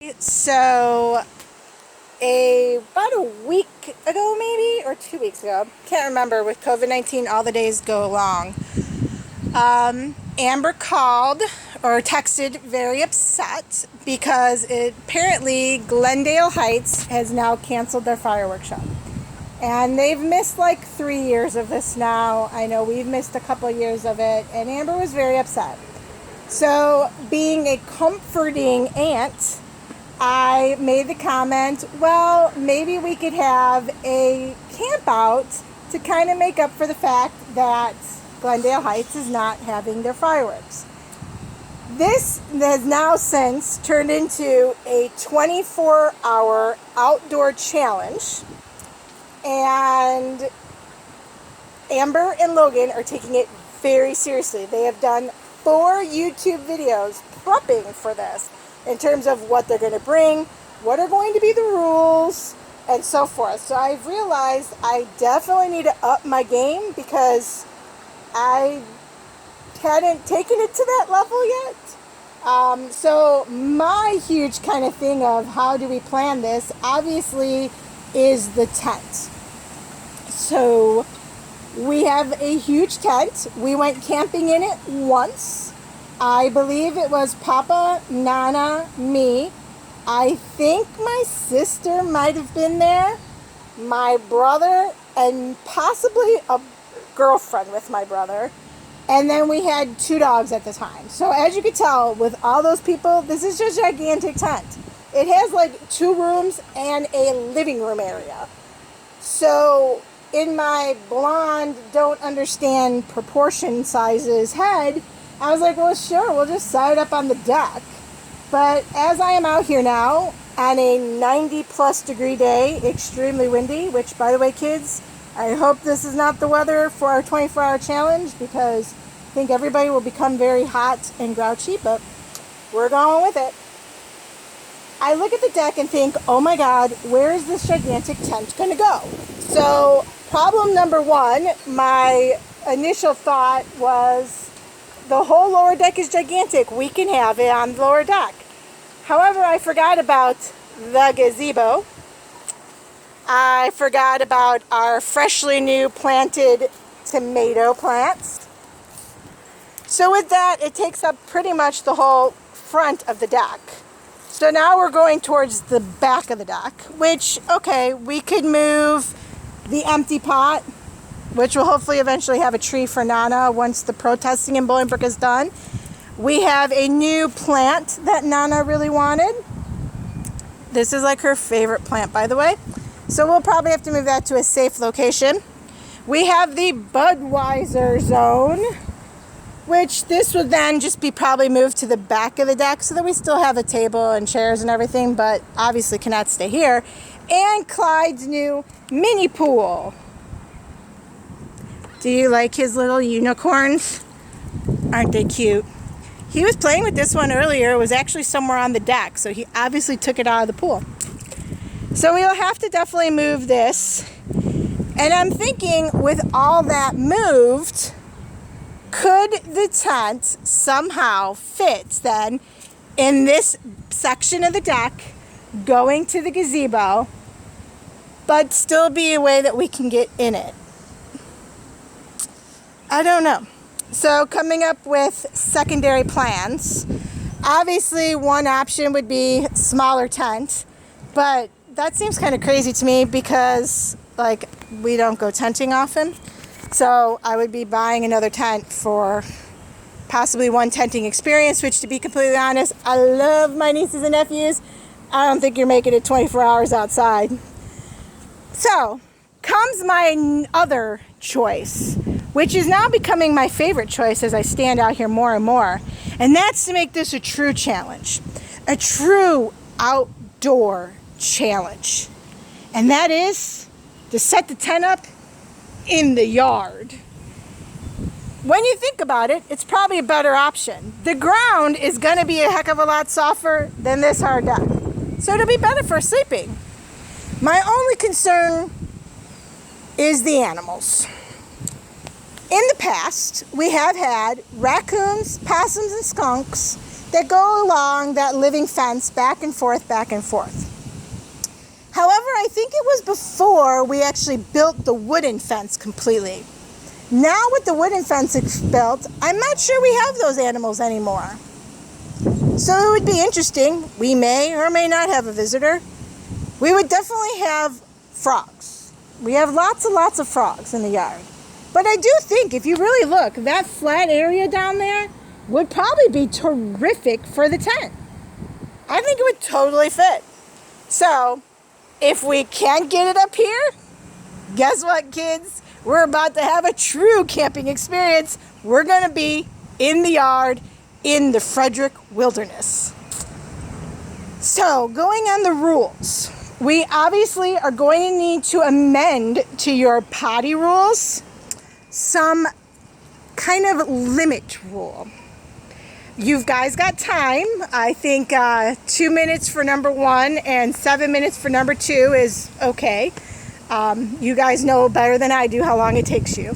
So, about a week ago, maybe, or 2 weeks ago, can't remember, with COVID-19, all the days go along. Amber called or texted very upset because apparently Glendale Heights has now canceled their fireworks show. And they've missed like 3 years of this now. I know we've missed a couple years of it, and Amber was very upset. So, being a comforting aunt, I made the comment, well, maybe we could have a camp out to kind of make up for the fact that Glendale Heights is not having their fireworks. This has now since turned into a 24-hour outdoor challenge, and Amber and Logan are taking it very seriously. They have done 4 YouTube videos prepping for this in terms of what they're going to bring, what are going to be the rules, and so forth. So I've realized I definitely need to up my game because I hadn't taken it to that level yet. So my huge kind of thing of how do we plan this, obviously, is the tent. So we have a huge tent. We went camping in it once. I believe it was Papa, Nana, me. I think my sister might have been there, my brother, and possibly a girlfriend with my brother. And then we had 2 dogs at the time. So as you can tell, with all those people, this is just a gigantic tent. It has like 2 rooms and a living room area. So in my blonde, don't understand proportion sizes head, I was like, well, sure, we'll just set it up on the deck. But as I am out here now on a 90-plus degree day, extremely windy, which, by the way, kids, I hope this is not the weather for our 24-hour challenge because I think everybody will become very hot and grouchy, but we're going with it. I look at the deck and think, oh my God, where is this gigantic tent going to go? So problem number 1, my initial thought was, the whole lower deck is gigantic. We can have it on the lower deck. However, I forgot about the gazebo. I forgot about our freshly new planted tomato plants. So with that, it takes up pretty much the whole front of the deck. So now we're going towards the back of the deck, which, okay, we could move the empty pot, which will hopefully eventually have a tree for Nana once the protesting in Bolingbrook is done. We have a new plant that Nana really wanted. This is like her favorite plant, by the way. So we'll probably have to move that to a safe location. We have the Budweiser zone, which this would then just be probably moved to the back of the deck so that we still have a table and chairs and everything, but obviously cannot stay here. And Clyde's new mini pool. Do you like his little unicorns? Aren't they cute? He was playing with this one earlier. It was actually somewhere on the deck, so he obviously took it out of the pool. So we'll have to definitely move this. And I'm thinking, with all that moved, could the tent somehow fit then in this section of the deck going to the gazebo, but still be a way that we can get in it? I don't know. So coming up with secondary plans. Obviously, one option would be smaller tent, but that seems kind of crazy to me because, like, we don't go tenting often. So I would be buying another tent for possibly one tenting experience, which, to be completely honest, I love my nieces and nephews. I don't think you're making it 24 hours outside. So comes my other choice, which is now becoming my favorite choice as I stand out here more and more. And that's to make this a true challenge, a true outdoor challenge. And that is to set the tent up in the yard. When you think about it, it's probably a better option. The ground is going to be a heck of a lot softer than this hard deck. So it'll be better for sleeping. My only concern is the animals. In the past, we have had raccoons, possums, and skunks that go along that living fence back and forth, back and forth. However, I think it was before we actually built the wooden fence completely. Now with the wooden fence built, I'm not sure we have those animals anymore. So it would be interesting. We may or may not have a visitor. We would definitely have frogs. We have lots and lots of frogs in the yard. But I do think if you really look, that flat area down there would probably be terrific for the tent. I think it would totally fit. So if we can't get it up here, guess what, kids? We're about to have a true camping experience. We're going to be in the yard in the Frederick Wilderness. So, going on the rules, we obviously are going to need to amend to your potty rules some kind of limit rule. You guys got time. I think 2 minutes for number 1 and 7 minutes for number 2 is okay. You guys know better than I do how long it takes you.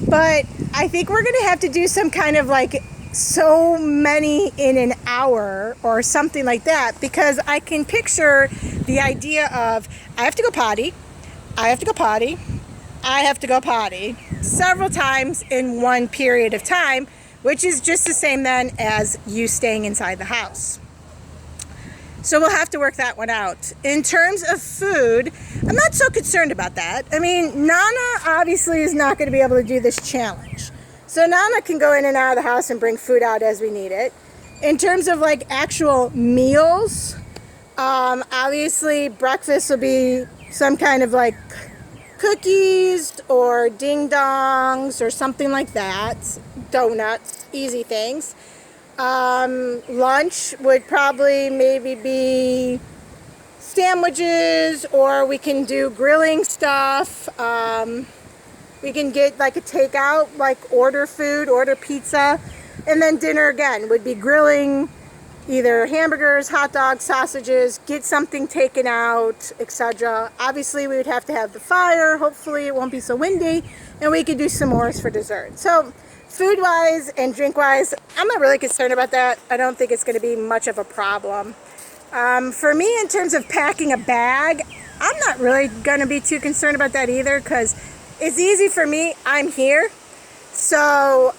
But I think we're going to have to do some kind of like so many in an hour or something like that, because I can picture the idea of I have to go potty, I have to go potty, I have to go potty several times in one period of time, which is just the same then as you staying inside the house. So we'll have to work that one out. In terms of food, I'm not so concerned about that. I mean, Nana obviously is not going to be able to do this challenge. So Nana can go in and out of the house and bring food out as we need it. In terms of like actual meals, obviously breakfast will be some kind of like cookies or ding-dongs or something like that. Donuts, easy things. Lunch would probably maybe be sandwiches, or we can do grilling stuff. We can get like a takeout, like order food, order pizza. And then dinner again would be grilling either hamburgers, hot dogs, sausages, get something taken out, etc. Obviously, we would have to have the fire. Hopefully, it won't be so windy. And we could do s'mores for dessert. So, food-wise and drink-wise, I'm not really concerned about that. I don't think it's going to be much of a problem. For me, in terms of packing a bag, I'm not really going to be too concerned about that either, because it's easy for me. I'm here. So,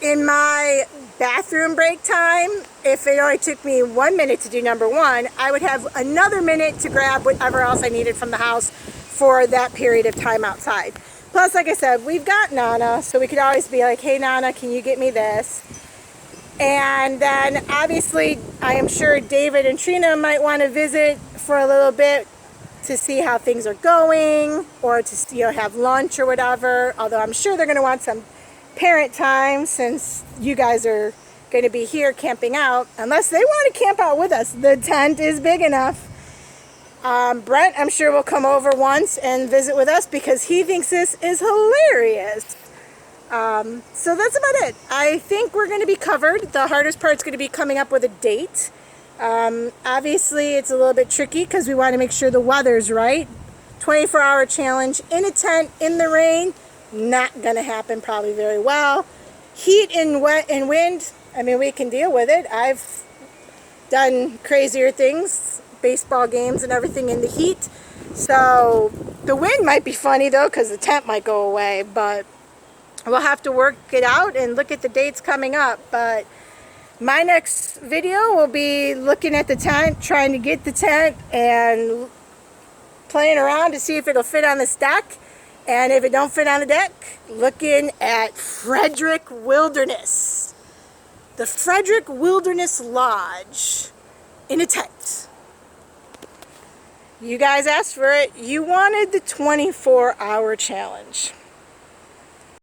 in my bathroom break time, if it only took me 1 minute to do number 1, I would have another minute to grab whatever else I needed from the house for that period of time outside. Plus, like I said, we've got Nana, so we could always be like, hey Nana, can you get me this? And then obviously, I am sure David and Trina might want to visit for a little bit to see how things are going, or to have lunch or whatever. Although I'm sure they're going to want some parent time, since you guys are going to be here camping out, unless they want to camp out with us. The tent is big enough. Brent, I'm sure, will come over once and visit with us because he thinks this is hilarious. So that's about it. I think we're going to be covered. The hardest part is going to be coming up with a date. Obviously, it's a little bit tricky because we want to make sure the weather's right. 24-hour challenge in a tent in the rain, not going to happen probably very well. Heat and wind, I mean, we can deal with it. I've done crazier things, baseball games and everything in the heat. So the wind might be funny though, because the tent might go away, but we'll have to work it out and look at the dates coming up. But my next video will be looking at the tent, trying to get the tent and playing around to see if it'll fit on this deck. And if it don't fit on the deck, looking at Frederick Wilderness. The Frederick Wilderness Lodge in a tent. You guys asked for it. You wanted the 24-hour challenge.